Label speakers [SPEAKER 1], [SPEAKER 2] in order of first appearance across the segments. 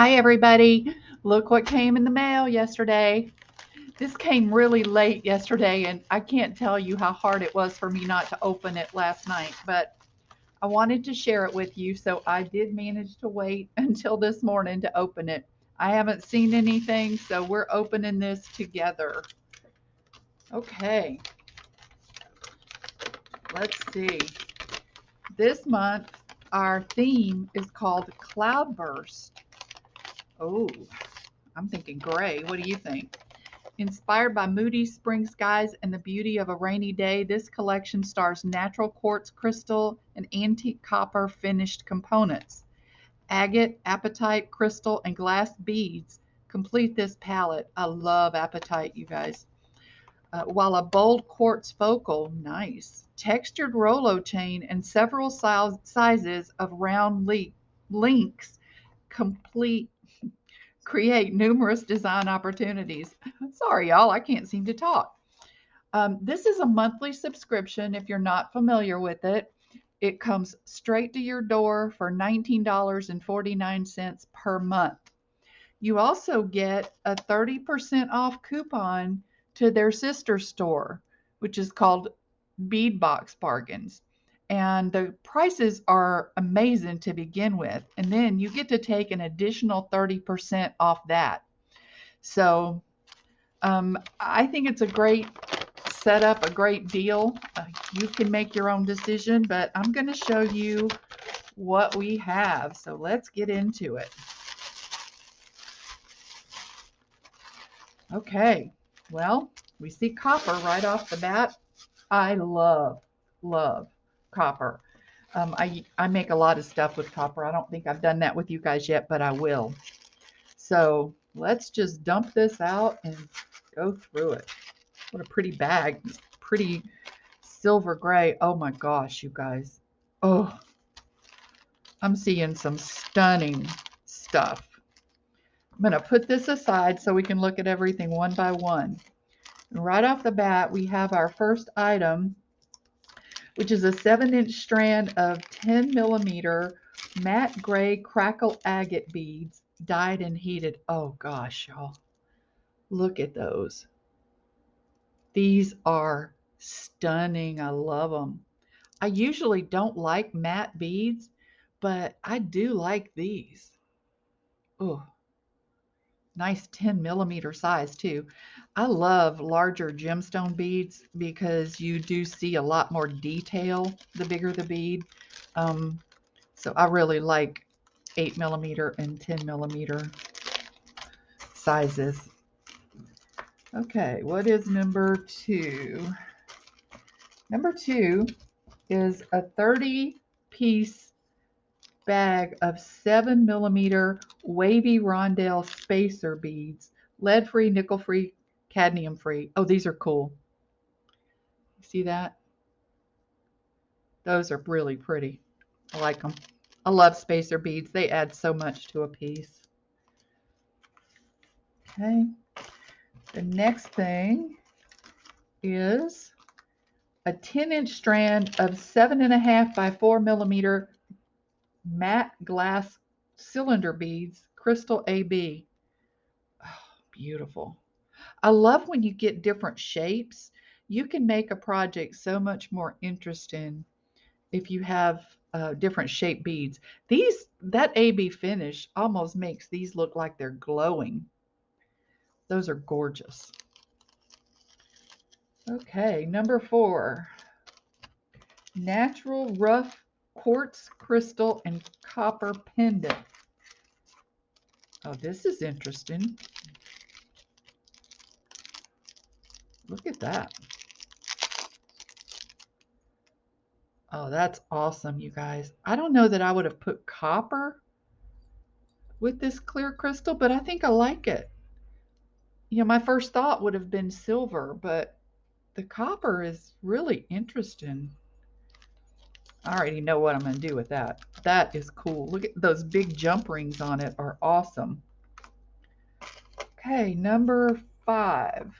[SPEAKER 1] Hi, everybody. Look what came in the mail yesterday. This came really late yesterday, and I can't tell you how hard it was for me not to open it last night, but I wanted to share it with you, so I did manage to wait until this morning to open it. I haven't seen anything, so we're opening this together. Okay, let's see. This month, our theme is called Cloudburst. Oh, I'm thinking gray. What do you think? Inspired by moody spring skies and the beauty of a rainy day, this collection stars natural quartz crystal and antique copper finished components. Agate, apatite, crystal, and glass beads complete this palette. I love apatite, you guys. While a bold quartz focal, nice, textured Rolo chain, and several sizes of round links complete create numerous design opportunities. Sorry, y'all, I can't seem to talk. This is a monthly subscription if you're not familiar with it. It comes straight to your door for $19.49 per month. You also get a 30% off coupon to their sister store, which is called Bead Box Bargains. And the prices are amazing to begin with. And then you get to take an additional 30% off that. So I think it's a great setup, a great deal. You can make your own decision, but I'm going to show you what we have. So let's get into it. Okay, well, we see copper right off the bat. I love copper. I make a lot of stuff with copper. I don't think I've done that with you guys yet, but I will. So let's just dump this out and go through it. What a pretty bag. It's pretty silver gray. Oh my gosh, you guys. Oh, I'm seeing some stunning stuff. I'm going to put this aside so we can look at everything one by one. And right off the bat, we have our first item, which is a 7-inch strand of 10 millimeter matte gray crackle agate beads, dyed and heated. Oh gosh, y'all. Look at those. These are stunning. I love them. I usually don't like matte beads, but I do like these. Oh, nice 10 millimeter size too. I love larger gemstone beads because you do see a lot more detail the bigger the bead. Um, so I really like 8 millimeter and 10 millimeter sizes. Okay, what is number two? Number two is a 30-piece bag of 7 millimeter wavy rondelle spacer beads, lead free, nickel free, cadmium free. Oh, these are cool. See that? Those are really pretty. I like them. I love spacer beads. They add so much to a piece. Okay. The next thing is a 10-inch strand of 7.5 by 4 millimeter matte glass cylinder beads, crystal AB. Oh, beautiful. I love when you get different shapes. You can make a project so much more interesting if you have different shape beads. That AB finish almost makes these look like they're glowing. Those are gorgeous. Okay, number four, natural rough quartz crystal and copper pendant. Oh, this is interesting. Look at that. Oh, that's awesome, you guys. I don't know that I would have put copper with this clear crystal, but I think I like it. My first thought would have been silver, but the copper is really interesting. I already know what I'm going to do with that. That is cool. Look at those big jump rings on it are awesome. Okay, number five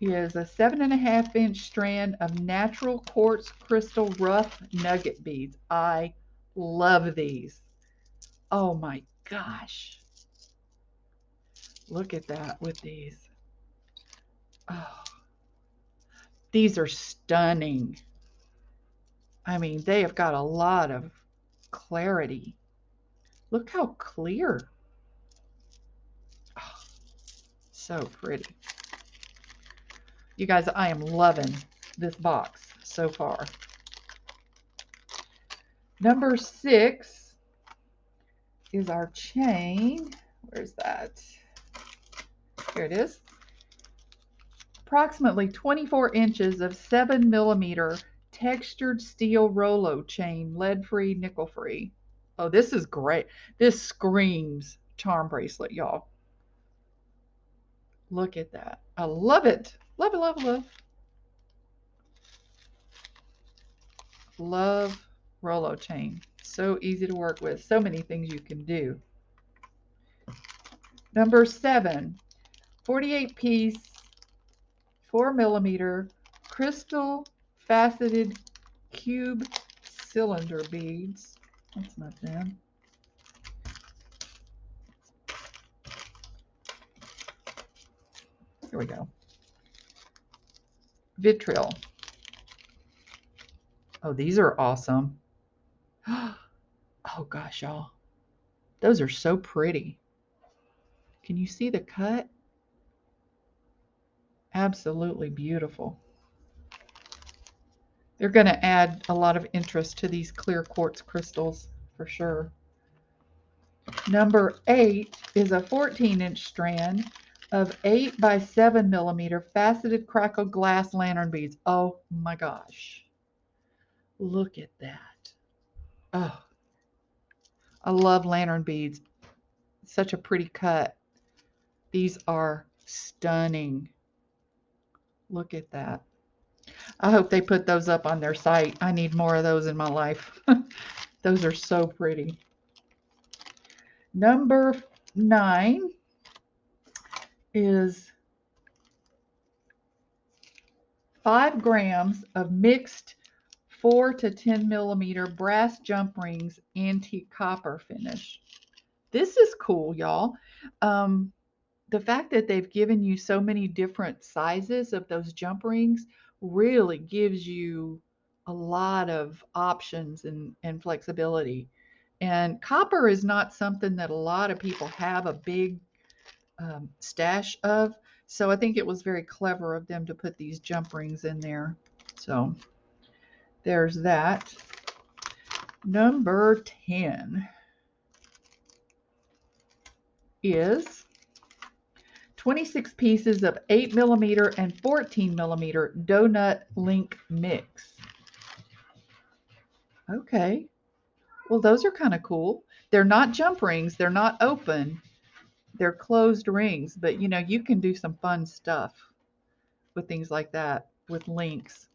[SPEAKER 1] is a 7.5-inch strand of natural quartz crystal rough nugget beads. I love these. Oh my gosh. Look at that with these. Oh, these are stunning. I mean, they have got a lot of clarity. Look how clear. Oh, so pretty. You guys, I am loving this box so far. Number 6 is our chain. Where's that? Here it is. Approximately 24 inches of 7mm textured steel Rolo chain, lead-free, nickel-free. Oh, this is great. This screams charm bracelet, y'all. Look at that. I love it. Love it, love it, love. Love Rolo chain. So easy to work with. So many things you can do. Number 7, 48-piece, 4mm crystal faceted cube cylinder beads. That's not them. Here we go. Vitriol. Oh, these are awesome. Oh gosh, y'all. Those are so pretty. Can you see the cut? Absolutely beautiful. They're going to add a lot of interest to these clear quartz crystals for sure. Number 8 is a 14-inch strand of 8 by 7mm faceted crackled glass lantern beads. Oh my gosh. Look at that. Oh, I love lantern beads. Such a pretty cut. These are stunning. Look at that. I hope they put those up on their site. I need more of those in my life. Those are so pretty. Number 9 is 5 grams of mixed 4 to 10mm brass jump rings, antique copper finish. This is cool, y'all. The fact that they've given you so many different sizes of those jump rings really gives you a lot of options and flexibility. And copper is not something that a lot of people have a big stash of. So I think it was very clever of them to put these jump rings in there. So there's that. Number 10 is 26 pieces of 8mm and 14mm donut link mix. Okay. Well, those are kind of cool. They're not jump rings. They're not open. They're closed rings, but you know, you can do some fun stuff with things like that with links.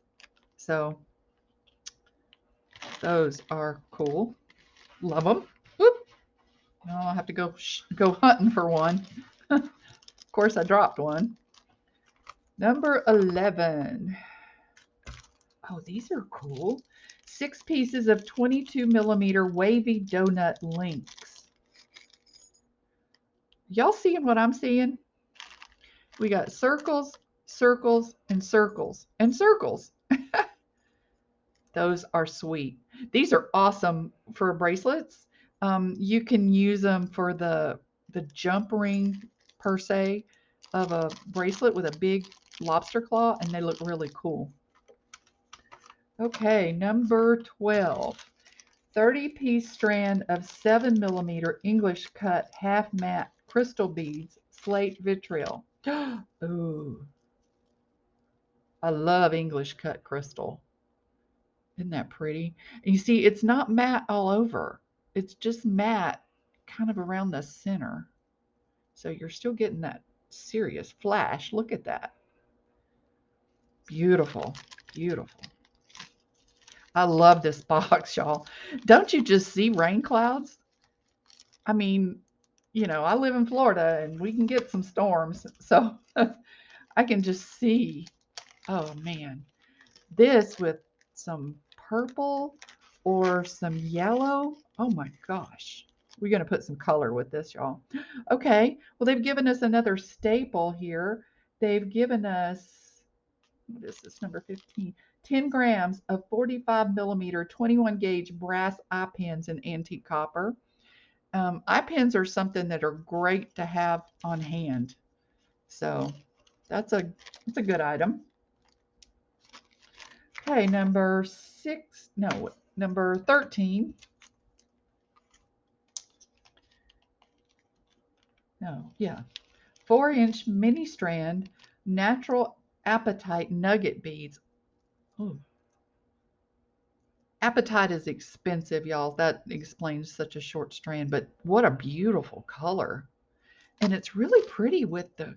[SPEAKER 1] So those are cool. Love them. Whoop. Now I'll have to go hunting for one. Of course, I dropped one. Number 11. Oh, these are cool. 6 pieces of 22mm wavy donut links. Y'all seeing what I'm seeing? We got circles, circles, and circles, and circles. Those are sweet. These are awesome for bracelets. You can use them for the jump ring per se of a bracelet with a big lobster claw, and they look really cool. Okay, number 12. 30-piece strand of 7mm English cut half matte crystal beads, slate vitriol. Ooh, I love English cut crystal. Isn't that pretty? And you see, it's not matte all over. It's just matte kind of around the center. So you're still getting that serious flash. Look at that. Beautiful, beautiful. I love this box, y'all. Don't you just see rain clouds? I mean, you know, I live in Florida and we can get some storms. So I can just see, oh man, this with some purple or some yellow. Oh my gosh. We're going to put some color with this, y'all. Okay, well, they've given us another staple here. They've given us, what is this, number 15? 10 grams of 45 millimeter 21 gauge brass eye pins in antique copper. Eye pins are something that are great to have on hand. So that's a good item. Okay, number 6, no, number 13. No, yeah. 4-inch mini strand natural apatite nugget beads. Ooh. Apatite is expensive, y'all. That explains such a short strand, but what a beautiful color. And it's really pretty with the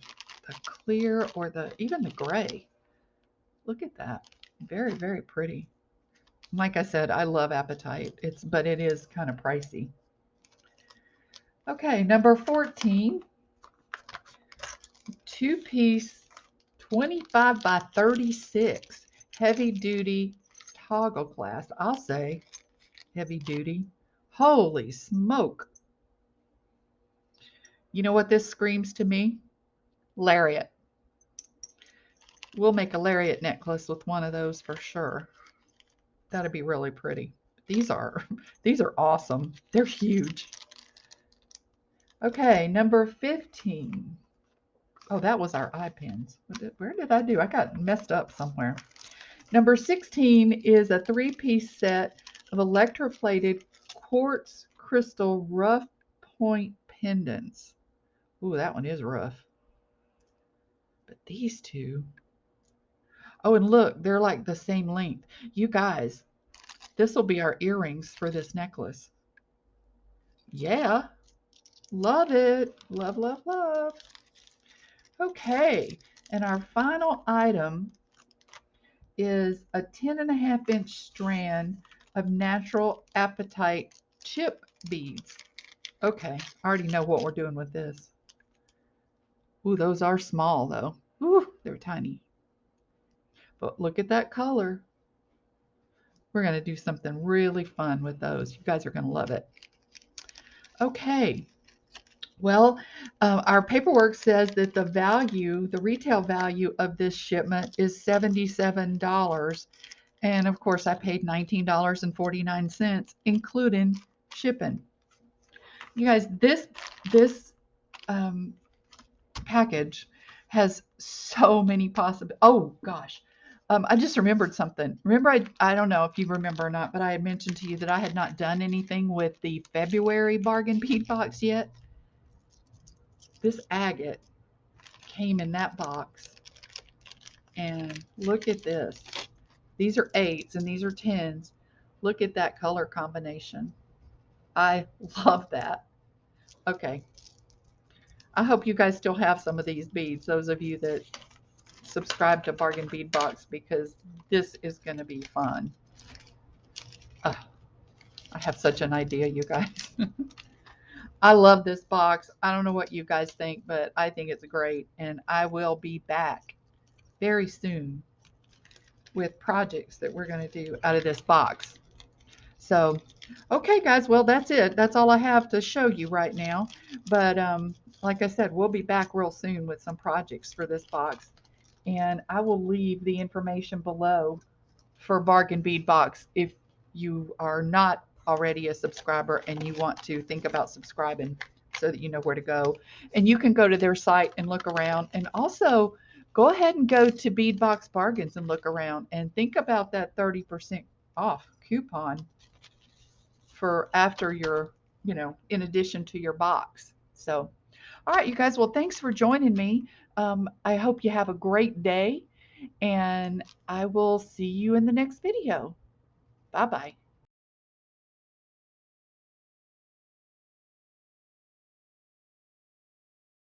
[SPEAKER 1] clear or the even the gray. Look at that. Very, very pretty. Like I said, I love apatite. But it is kind of pricey. Okay, number 14. Two-piece 25 by 36 heavy duty toggle clasp. I'll say heavy duty. Holy smoke. You know what this screams to me? Lariat. We'll make a lariat necklace with one of those for sure. That'd be really pretty. These are these are awesome. They're huge. Okay, number 15. Oh, that was our eye pins. Where did I do? I got messed up somewhere. Number 16 is a 3-piece set of electroplated quartz crystal rough point pendants. Ooh, that one is rough. But these two. Oh, and look, they're like the same length. You guys, this will be our earrings for this necklace. Yeah, love it. Love, love, love. Okay, and our final item is a 10.5-inch strand of natural apatite chip beads. Okay, I already know what we're doing with this. Ooh, those are small though. Ooh, they're tiny. But look at that color. We're going to do something really fun with those. You guys are going to love it. Okay. Well, our paperwork says that the retail value of this shipment is $77. And of course, I paid $19.49, including shipping. You guys, this um, package has so many possible. Oh gosh, I just remembered something. Remember, I don't know if you remember or not, but I had mentioned to you that I had not done anything with the February Bargain Bead Box yet. This agate came in that box, and look at this. These are 8s and these are 10s. Look at that color combination. I love that. Okay. I hope you guys still have some of these beads, those of you that subscribe to Bargain Bead Box, because this is going to be fun. I have such an idea, you guys. I love this box. I don't know what you guys think, but I think it's great. And I will be back very soon with projects that we're going to do out of this box. So, okay, guys, well, that's it. That's all I have to show you right now. But like I said, we'll be back real soon with some projects for this box. And I will leave the information below for Bargain Bead Box if you are not already a subscriber and you want to think about subscribing so that you know where to go. And you can go to their site and look around. And also go ahead and go to Beadbox Bargains and look around and think about that 30% off coupon for after your, in addition to your box. So, all right, you guys. Well, thanks for joining me. I hope you have a great day, and I will see you in the next video. Bye bye.